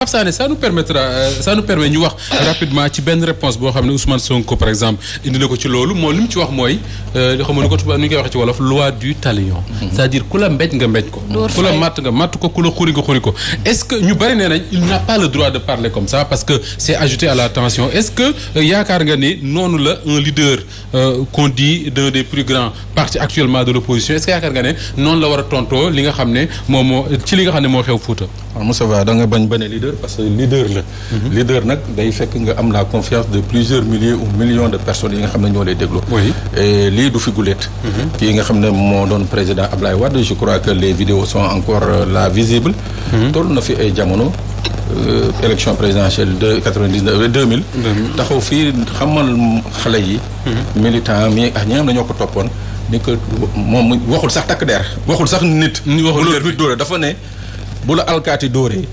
Pape Sané ça nous permet ñu wax rapidement ci benn réponse boo xam ne Ousmane Sonko par exemple indi na ko ci loolu moom li mu ci wax mooy xam nga nu ñu koy waxee ci wolof loi du talion. c'est-à-dire ku la mbéj nga mbéj ko. ku la matt nga matt ko ku la xuri nga xuri ko. est-ce que ñu bari nee nañ il n'a pas le droit de parler comme ça parce que c'est ajouté à la tension est-ce que yaakaar nga ni noonu la un leader qu'on dit d'un des plus grands partis actuellement de l'opposition est-ce que yaakaar nga ne noonu la war a tontoo li nga xam ne moom moo ci li nga xam ne moo xew Fouta. waaw Moussa da nga bañ ba ne leader parce que leader la. leader nag day fekk nga am la confiance de plusieurs milliers ou millions de personnes yi nga xam ne ñoo lay déglu. oui et lii du fi guléet. kii nga xam ne moo doon président Ablaye Wade je crois que les vidéos sont encore là visibles. toll na fi ay jamono. élection présidentielle de 99 2000. taxaw fii xamal xale yi. militant mi ak ñi nga xam ne ñoo ko toppoon. ni que moom waxul sax takk der waxul sax nit. waxul nit dóore dafa ne bu la alkaati dóoree.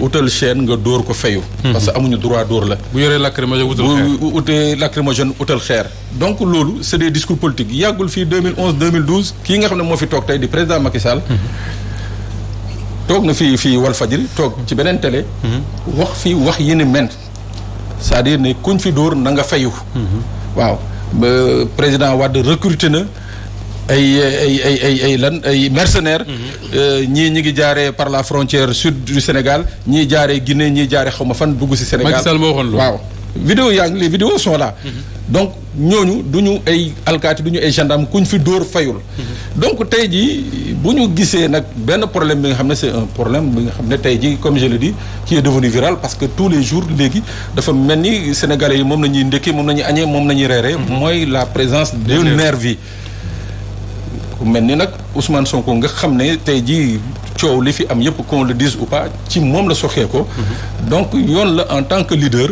utal chaîne nga dóor ko fayu. parce que amuñu droit dóor la. bu yoree lacrymogène utal xeer bu utee lacrymogène utal xeer. donc loolu c'est des discours politiques yàggul fii 2011 2012 kii nga xam ne moo fi toog tey di président Macky Sall. toog na fii Walfadjri toog ci beneen télé. wax fii wax yéen men c'est-à-dire ne kuñ fi dóor na nga fayu. waaw président Wade recruté na. ay mercenaires. ñii ñi ngi jaaree par la frontière sud du Sénégal ñii jaaree Guinée ñii jaaree xaw ma fan dugg ci Sénégal. Macky Sall moo waxoon loolu waaw. les vidéos sont là. donc ñooñu du ñu ay alkaati du ñu ay gendarme kuñ fi dóor fayul. donc tey jii bu ñu gisee nag benn problème bi nga xam ne c'est un problème bi nga xam ne tey jii comme je le dis qui est devenu viral parce que tous les jours léegi dafa mel ni sénégalais yi moom la ñuy ndékkee moom la ñuy añee moom la ñuy reeree. mooy la présence de nervi ku mel ni nag Ousmane Sonko nga xam ne tey jii coow li fi am yëpp qu'on le dise ou pas ci moom la soxee ko. donc yoon la en tant que leader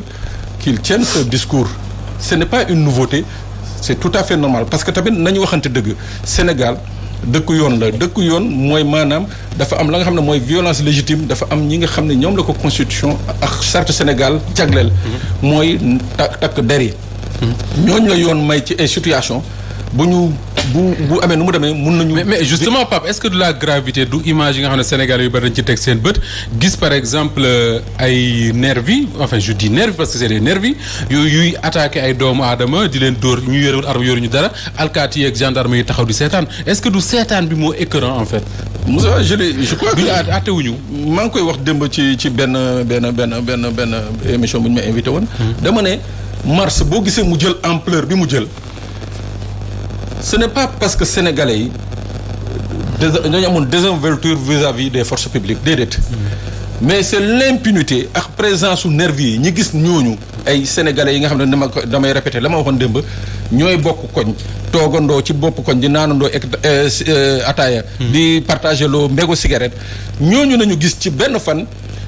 qu'il tienne ce discours ce n'est pas une nouveauté c'est tout à fait normal parce que tamit nañu waxante dëgg Sénégal dëkku yoon la dëkku yoon mooy maanaam dafa am la nga xam ne mooy violence légitime dafa am ñi nga xam ne ñoom la ko constitution ak charte Sénégal jagleel. mooy takk der yi. ñooñu la yoon may ci ay situation bu amee nu mu demee mun nañu. mais justement Pape est-ce que de la gravité du image yi nga xam ne Sénégalais yu bari dañ ci teg seen bët gis par exemple ay nervis enfin je dis nervis parce que c'est des nervis yuy attaquer ay doomu aadama di leen dóor ñu yorewul arme yoruñu dara alkaati yi ak gendarme yi taxaw di seetaan est-ce que du seetaan bi moo écœurant en fait. Moussa je crois que duñu àttewuñu. maa ngi koy wax démb ci benn émission bu ñu ma invité woon. dama ne mars boo gisee mu jël ampleur bi mu jël. ce n'est pas parce que sénégalais yi dañu amoon désinvolture vis-à-vis des forces publiques déedéet. mais c'est l'impunité ak présence su nervis yi ñi gis ñooñu ay sénégalais yi nga xam ne damay répéter la ma waxoon démb ñooy bokk koñ toogandoo ci bopp koñ di naanandoo ataaya. di partager loo mbégu cigarette ñooñu nañu gis ci benn fan.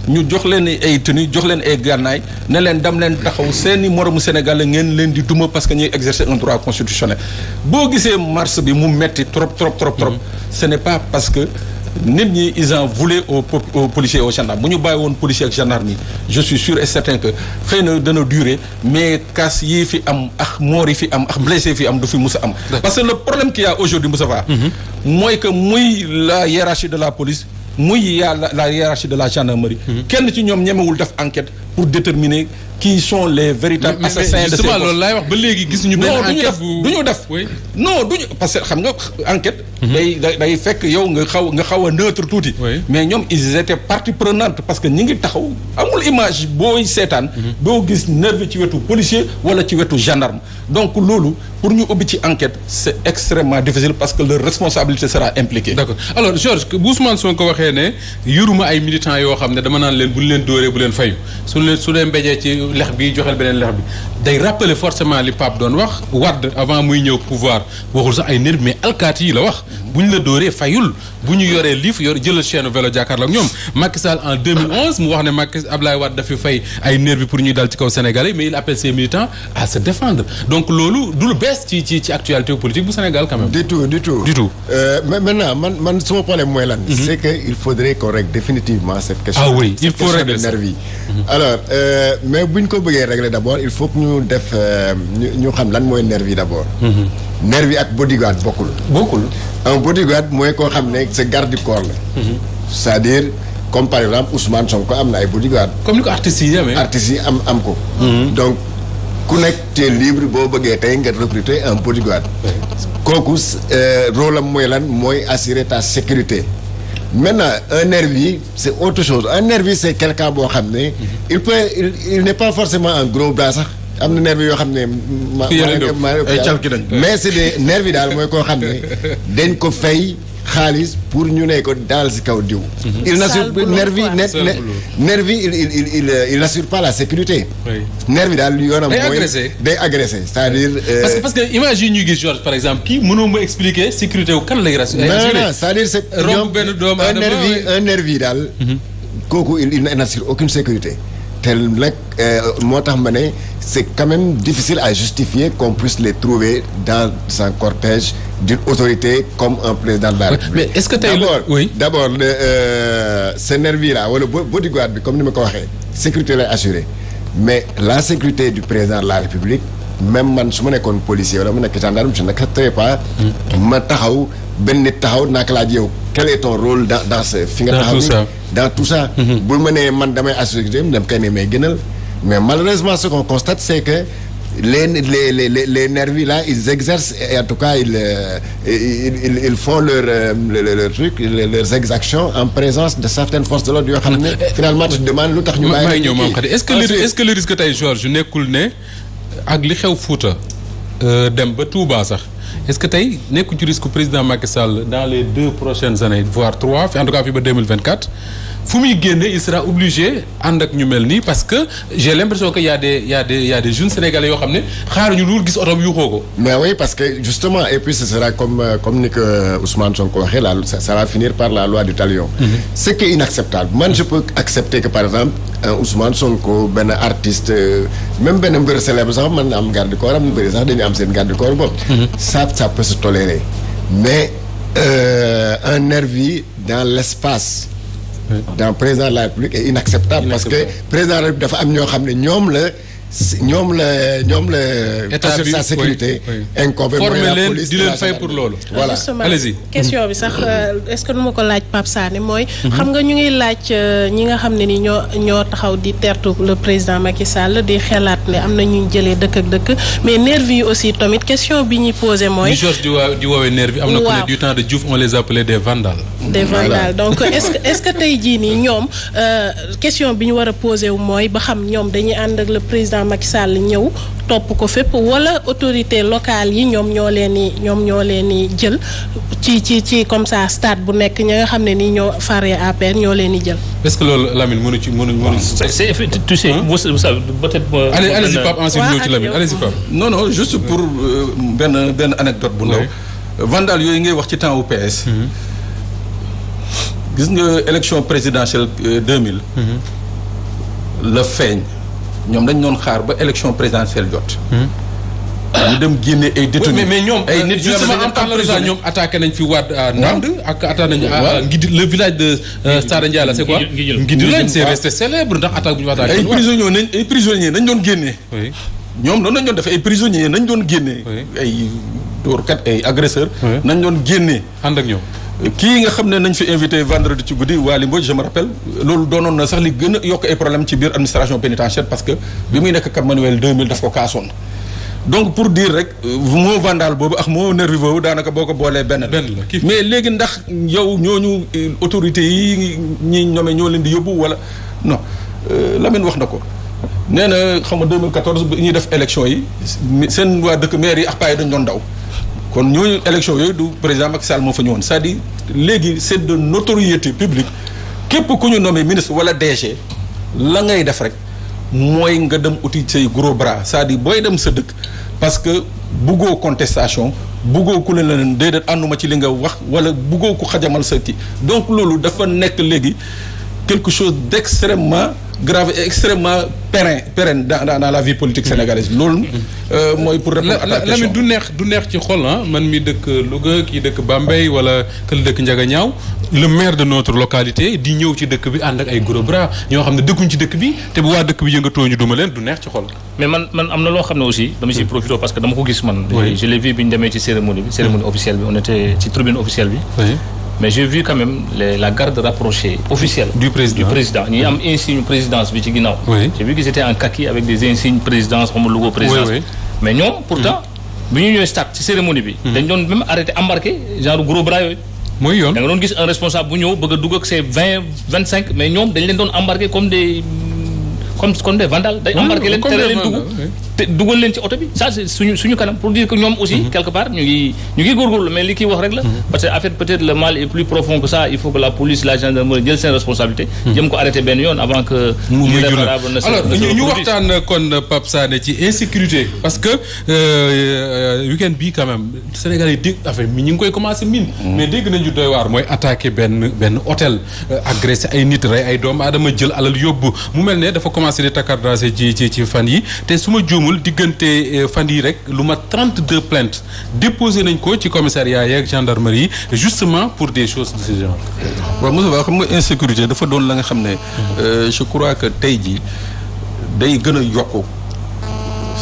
ñu jox leen ay tenue jox leen ay gànnaay ne leen dam leen taxaw seeni moromu Sénégal ngeen leen di duma parce que ñuy exercer un droit constitutionnel boo gisee mars bi mu metti trop ce n'est pas parce que nit ñi ils en voulaient aux policiers et aux gendarmes bu ñu bàyyi woon policiers ak gendarmes yi je suis sûr et certain que xëy na dana durer mais cas yii fi am ak moor yi fi am ak blessé fi am du fi mus a am parce que le problème qu'il y a aujourd'hui Moussa Fa mooy que muy la hiérarchie de la police muy la hiérarchie de la gendarmerie. kenn ci ñoom ñemewul def enquête pour déterminer qui sont les véritables assassins de ces justement loolu laay wax ba léegi gisuñu benn enquête duñu def non duñu parce que xam nga enquête day fekk yow nga xaw a neutre tuuti mais ñoom ils étaient partie prenante parce que ñi ngi taxaw amul image booy seetaan doo gis nervi ci wetu policier wala ci wetu gendarme donc loolu pour ñu ubbi ci enquête c'est extrêmement difficile parce que leur responsabilité sera impliquée. D'accord alors Georges bu Ousmane Sonko waxee ne yuruma ay militants yoo xam ne dama naan leen bu leen dóoree bu leen fayu su leen mbéjee ci lex bi joxel beneen lex bi day rappeler forcément li Pape doon wax Wade avant muy ñëw pouvoir waxul sax ay nervi mais alkaati yi la wax bu ñu la dóoree fayul bu ñu yoree liif jëlal chaîne vélo jàkkaarloo ak ñoom Macky Sall en 2011 mu wax ne Ablaye Wade dafa fay ay nervi pour ñuy dal ci kaw Sénégalais mais il appelle ses militants à se défendre donc loolu du lu bees ci actualité politique bu Sénégal quand même. du tout. mais maintenant man suma problème mooy lan. c'est que il faudrait qu'on règle définitivement cette question. Ah oui il faut régler ça nervi alors mais bu ñu ko bëggee régler d'abord il faut que ñu def ñu xam lan mooy nervi d'abord. nervi ak bodyguard bokkul. un bodyguard mooy koo xam ne c'est garde du corps la. c'est-à-dire comme par exemple Ousmane Sonko am na ay bodyguard. comme ni ko artistes yi amee. artistes yi am ko. donc ku nekk t'es libre boo bëggee tey nga recruter un bodyguard. kooku rôle am mooy lan mooy assurer ta sécurité. maintenant un nervi c'est autre chose un nervi c'est quelqu'un boo xam ne. il n'est pas forcément un gros bras sax. am na nervi yoo xam ne mais c'est des nervi daal mooy koo xam ne dañ ko fay xaalis pour ñu ne ko daal si kaw diw. il n'assure nervi il n'assure pas la sécurité. nervi daal yoonam mooy day agressé c'est-à-dire. parce que image yi ñuy gis Georges par exemple kii mënoo ma expliquer sécurité wu kan lay rassurer. non c'est-à-dire c'est romb benn doomu un nervi daal. kooku il n'assure aucune sécurité. tel nag moo tax ma ne c'est quand même difficile à justifier qu'on puisse les trouver dans un cortège d'une autorité comme un président de la République. Mais est-ce que d'abord ce nervi là wala bodyguard bi comme ni ma ko waxee sécurité lay assuré mais la sécurité du président de la République même man su ma nekkoon policier wala ma nekk gendarme je n'accepterais pas ma taxaw benn nit taxaw naka laaj yow quel est ton rôle dans ce fi nga taxaw dans tout ça bu ma nee man damay assuré dem kay ne may gënal mais malheureusement ce qu'on constate c'est que les nervis là ils exercent et en tout cas ils font leur truc leurs exactions en présence de certaines forces de l'ordre yoo xam ne finalement tu te demandes lu tax ñu bàyyi ñëw moom est-ce que le risque tey Georges nekkul ne ak li xew Fouta dem ba Touba sax est-ce que tey nekku ci risque président Macky Sall dans les 2 prochaines années voire 3 en tout cas fii ba 2024 fu muy génne il sera obligé ànd ak ñu mel nii parce que j'ai l'impression que y a des jeunes sénégalais yoo xam ne xaaruñu loolu gis oto bi yuuxoo ko. mais oui parce que justement et puis ce sera comme ni que Ousmane Sonko waxee là ça va finir par la loi du talion. Ce qui est inacceptable man je peux accepter que par exemple Ousmane Sonko benn artiste même benn mbër célèbre sax man am garde corps am mbëri sax dañu am seen garde corps bopp. ça peut se tolérer mais un nervi dans l'espace. dans président de la République est inacceptable parce que président de la République dafa am ñoo xam ne ñoom la assurer sa sécurité incombe mooy la police di leen fay pour loolu voilà allez-y question bi sax est-ce que nu ma ko laaj Pape Sané mooy xam nga ñu ngi laaj ñi nga xam ne ni ñoo taxaw di tertu le président Macky Sall di xelaat ne am na ñu jëlee dëkk ak dëkk mais nervi yi aussi tamit question bi ñuy posé mooy ni Georges di woowee nervi am na ko ne du temps de Diouf on les appelait des vandales donc est-ce que tey jii nii ñoom question bi ñu war a posé wu mooy ba xam ñoom dañuy ànd ak le président Macky Sall ñëw topp ko fépp wala autorité locale yi ñoom ñoo leen di jël ci comme ça stade bu nekk ñi nga xam ne nii ñoo faree APR ñoo leen di jël. est-ce que loolu Lamine mënu c'est tu sais vous savez peut-être. allez-y Pape ensuite ñëw ci Lamine allez-y Pape. non juste pour benn anecdote bu ndaw. vandal yooyu ngay wax ci temps PS. gis nga élection présidentielle 2000. la feeñ. ñoom dañ doon xaar ba élection présidentielle jot. ñu dem génne ay détenus. mais ñoom ay nit justement en parlant de ça ñoom attaqué nañ fi Wade à Ndande ak attaqué nañu à Ngidi le village de Sada Ndiaye la c'est quoi. Ngidi lañ c'est resté célèbre ndax attaque bu ñu attaqué. ay prisonniers nañ doon génne. ñoom noonu nañ doon def ay prisonniers nañ doon génne. ay dóorkat ay agresseurs. nañ doon génne. ànd ak ñoom. kii nga xam ne nañ fi invité vendredi ci guddi Waly Mbodj je me rappelle loolu doonoon na sax li gën a yokk ay problème ci biir administration pénitentiaire parce que bi muy nekk Cap Manuel 2000 daf ko kaasoon donc pour dire rek moo vandal boobu ak moo nervi boobu daanaka boo ko boolee benn la mais léegi ndax yow ñooñu autorités yi ñi ñoome ñoo leen di yóbbu wala non Lamine wax na ko nee na xam nga 2014 bi ñuy def élection yi seen waa dëkk maire yi ak paa yi dañ doon daw kon ñooñu élection yooyu du président Macky Sall moo fa ñëwoon c'est-à-dire léegi c'est de notoriété publique képp ku ñu nommé ministre wala DG la ngay def rek mooy nga dem uti say gros bras c'est-à-dire booy dem sa dëkk parce que buggoo contestation buggoo ku leen déedéet ànduma ci li nga wax wala buggoo ku xajamal sa kii donc loolu dafa nekk léegi quelque chose d'extrêmement grave et extrêmement pérenne dans la vie politique sénégalaise loolu mooy pour répondre à ta question. Lamine du neex ci xol man mi dëkk Louga kii dëkk Bambey wala kël dëkk Ndiaganiao le maire de notre localité di ñëw ci dëkk bi ànd ak ay gros bras ñoo xam ne dëkkuñ ci dëkk bi te bu waa dëkk bi yëngatoo ñu duma leen du neex ci xol. mais man am na loo xam ne aussi dama ciy profité parce que dama ko gis man. je l'ai vu bi ñu demee ci cérémonie officielle bi on était ci tribune officielle bi. mais j'ai vu quand même la garde rapprochée officielle du président ñi am insigne présidence bi ci ginnaaw. J'ai vu qu'ils étaient en kaki avec des insignes présidence comme logo présidence. Mais ñoom pourtant bi ñu ñëwee stade ci cérémonie bi. dañ doon même arrêté embarqué genre gros bras yooyu. mooy yoon da nga doon gis un responsable bu ñëw bëgg a dugg ak ses 20-25 mais ñoom dañ leen doon embarqué comme des vandales. dañ embarqué leen tere leen dugg te dugal leen ci oto bi ça c'est suñu kanam pour dire que ñoom aussi quelque part ñu ngi góorgóorlu mais li kii wax rek la parce que en fait peut-être le mal est plus profond que ça il faut que la police la gendarmerie jël seen responsabilité jëm ko arrêté benn yoon avant que l'irréparable ne se alors ñu waxtaan kon Pape Sané ci insécurité parce que week-end bii quand même Sénégal yi dégg affaire mi ñu ngi koy commencé miin mais dégg nañu doy waar mooy attaqué benn hôtel agressé ay nit rey ay doomu aadama jël alal yóbbu mu mel ne dafa commencé di takkardaase ci fan yi te su ma juumul diggante fan yi rek lu ma 32 plaintes déposé nañ ko ci commissariat yeeg gendarmerie justement pour des choses de ce genre. waaw Moussa Ba xam nga insécurité dafa doon la nga xam ne je crois que tey jii day gën a yokku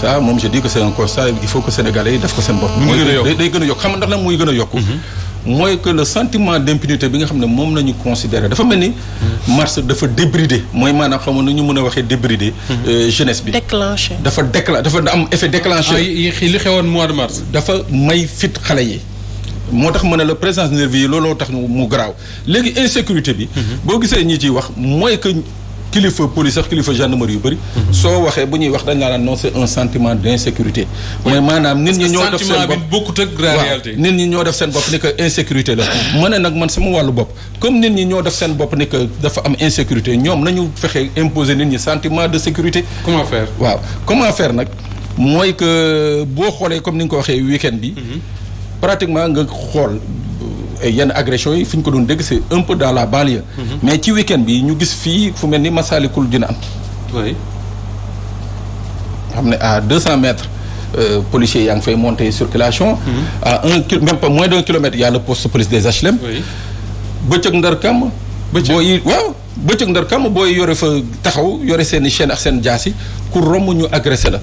ça moom je dis que c'est un constat il faut que sénégalais yi def ko seen bopp. day gën a yokk xam nga ndax nag muy gën a yokku. mooy que le sentiment d'impunité bi nga xam ne moom la ñu considéré dafa mel ni mars dafa débrider mooy maanaam xam nga nu ñu mën a waxee débrider jeunesse bi. déclenché dafa am effet déclencheur. li xewoon mois de mars. dafa may fit xale yi. moo tax ma ne la présence nerveux yi looloo tax mu garaaw léegi insécurité bi. boo gisee ñi ciy wax mooy que kilifa police ak kilifa gendarmerie yu bëri. soo waxee bu ñuy wax dañ naan non c'est un sentiment d'insécurité. mooy maanaam nit ñi ñoo def seen bopp bokkut ak réalité. nit ñi ñoo def seen bopp ni que insécurité la. ma ne nag man sama wàllu bopp comme nit ñi ñoo def seen bopp ni que dafa am insécurité ñoom nañu fexe imposer nit ñi sentiment de sécurité. comment faire waaw comment faire nag mooy que boo xoolee comme ni nga ko waxee week-end bi. pratiquement nga xool. yenn agressions yi fi ñu ko doon dégg c'est un peu dans la banlieue. mais ci week-end bi ñu gis fii fu mel ni Massalikul Jinaan. oui. xam ne à 200 mètres policiers yaa ngi fay monter circulation. à même pas moins d'un kilomètre il y a le poste de police des HLM. oui. bëccëg ndar kam. bëccëg ndar kam booy yore fa taxaw yore seen i chaîne ak seen jaas yi ku romb ñu agressé la.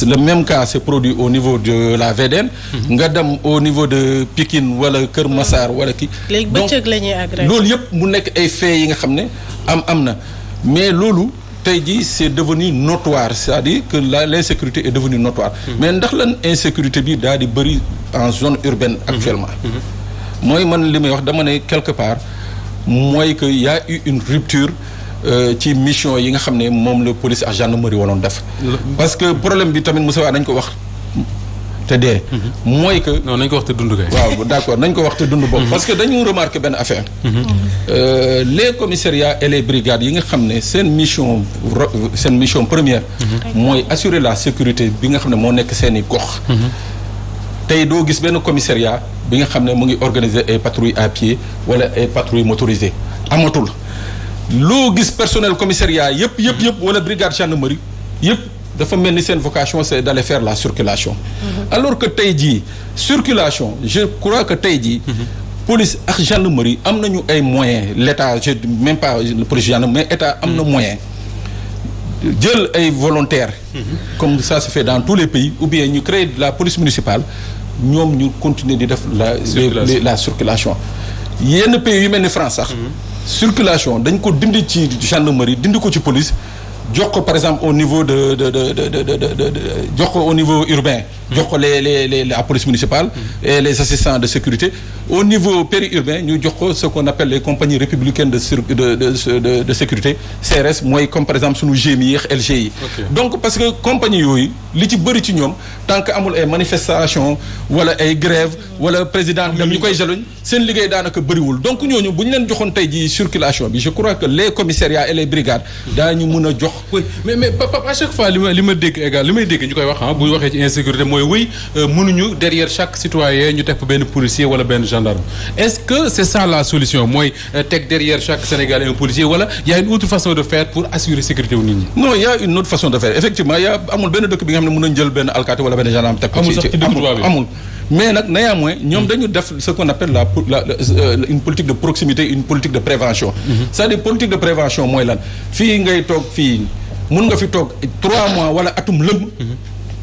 le même cas s'est produit au niveau de la VDN. nga dem au niveau de Pikine wala Kër Massar wala kii. léegi bëccëg la ñuy agressé. loolu yëpp mu nekk ay faits yi nga xam ne am na mais loolu tey jii c'est devenu notoire c'est-à-dire que l'insécurité est devenue notoire. mais ndax lan insécurité bi daal di bëri en zone urbaine actuellement. mooy man li may wax dama ne quelque part mooy que y a eu une rupture. ci mission yi nga xam ne moom la police ak gendarmerie wanoon def. parce que problème bi tamit Moussa nañ ko wax te dee. mooy que. non nañ ko wax te dund kay. waaw d'accord nañ ko wax te dund boobu. parce que dañu remarqué benn affaire. Les commissariats et les brigades yi nga xam ne seen mission première. mooy assurer la sécurité bi nga xam ne moo nekk seen i gox. tey doo gis benn commissariat bi nga xam ne mu ngi organiser ay patrouilles à pied wala ay patrouilles motorisées amatul. loo gis personnel commissariat yëpp wala brigade gendarmerie yëpp dafa mel ni seen vocation c'est d'aller faire la circulation. alors que tey jii circulation je crois que tey jii. police ak gendarmerie am nañu ay moyens l'État je même pas le police gendarmerie mais État am na moyen jël ay volontaires. comme ça se fait dans tous les pays ou bien ñu créer la police municipale ñoom ñu continuer di def la circulation yenn pays yu mel ni France sax. circulation dañ ko dindi ci gendarmerie dindi ko ci police jox ko par exemple au niveau de jox ko au niveau urbain. jox ko la police municipale. et les assistants de sécurité. au niveau périurbain ñu jox ko ce qu'on appelle les compagnies républicaines de sécurité CRS mooy comme par exemple sunu GMI ak LGI. donc parce que compagnie yooyu li ci bëri ci ñoom tant que amul ay manifestations wala ay grèves wala président dem ñu koy jaloñ seen liggéey daanaka bëriwul donc ñooñu bu ñu leen joxoon tey ji circulation bi je crois que les commissariats et les brigades daañu mën a jox. oui mais Pape à chaque fois li may dégg ñu koy wax bu waxee ci insécurité mooy oui mënuñu derrière chaque citoyen ñu teg benn policier wala benn gendarme est-ce que c'est ça la solution mooy teg derrière chaque Sénégalais un policier wala y a une autre façon de faire pour assurer sécurité wu nit ñi. non y a une autre façon de faire effectivement amul benn dëkk bi nga xam ne mën nañu jël benn alkaati wala benn gendarme teg ko ci amul mais nag néanmoins ñoom dañu def ce qu'on appelle une politique de proximité une politique de prévention. c'est-à-dire politique de prévention mooy lan fii ngay toog fii mun nga fi toog 3 mois wala atum lëmm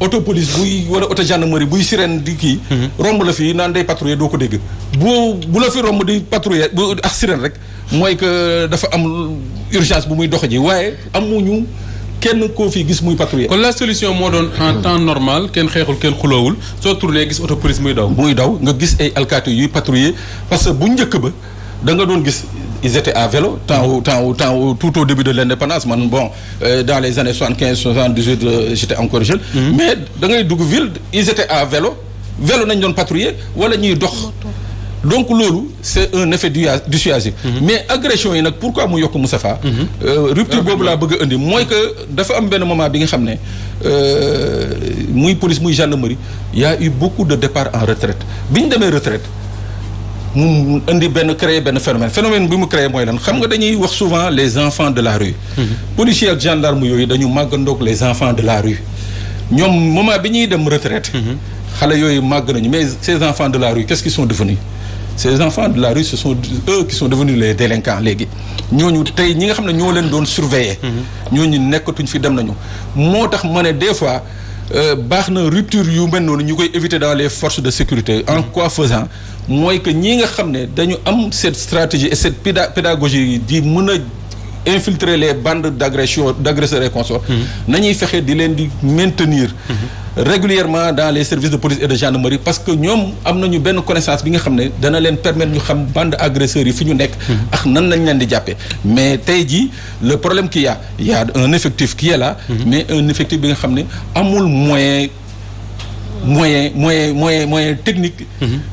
auto police buy wala auto gendarmerie buy sirène di kii. romb la fii naan day patrouiller doo ko dégg. bu la fi romb di patrouiller bu ak sirène rek mooy que dafa am urgence bu muy dox ji waaye amuñu kenn koo fi gis muy patrouiller. kon la solution moo doon en temps normal kenn xeexul kenn xuloowul soo tourné gis auto police muy daw. muy daw nga gis ay alkaati yuy patrouiller parce que bu njëkk ba da nga doon gis. Ils étaient à vélo tout au début de l'indépendance man bon dans les années 75 78 j'étais encore jeune. Mais da ngay dugg ville ils étaient à vélo nañ doon patrouiller wala ñuy dox. Donc loolu c'est un effet dissuasif. Mais agression yi nag pourquoi mu yokk Moustapha rupture boobu laa bëgg a indi mooy que dafa am benn moment bi nga xam ne muy police muy gendarmerie y a eu beaucoup de départs en retraite bi ñu demee retraite. mu indi créer benn phénomène bi mu créé mooy lan xam nga dañuy wax souvent les enfants de la rue. policiers ak gendarmes yooyu dañu màggandoog les enfants de la rue ñoom moment bi ñuy dem retraite. xale yooyu màgg nañu mais ces enfants de la rue qu'est-ce qu'ils sont devenus ces enfants de la rue ce sont eux qui sont devenus les délinquants léegi ñooñu tey ñi nga xam ne ñoo leen doon surveiller. ñooñu nekkatuñ fi dem nañu moo tax ma ne des fois. baax na rupture yu mel noonu ñu koy éviter dans les forces de sécurité en quoi faisant mooy que ñi nga xam ne dañu am cette stratégie et cette pédagogie di mën a infiltrer les bandes d'agresseurs et consorts nañuy fexe di leen di maintenir régulièrement dans les services de police et de gendarmerie parce que ñoom am nañu benn connaissance bi nga xam ne dana leen permettre ñu xam bande agresseurs yi fi ñu nekk ak nan lañ leen di jàppee mais tey jii le problème qu'il y a un effectif qui est là mais un effectif bi nga xam ne amul moyen technique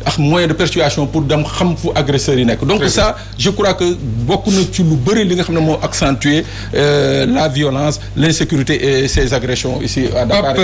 ak moyen de persuasion pour dem xam fu agresseurs yi nekk donc ça je crois que bokk na ci lu bëri li nga xam ne moo accentuer la violence l'insécurité et ces agressions ici à Dakar.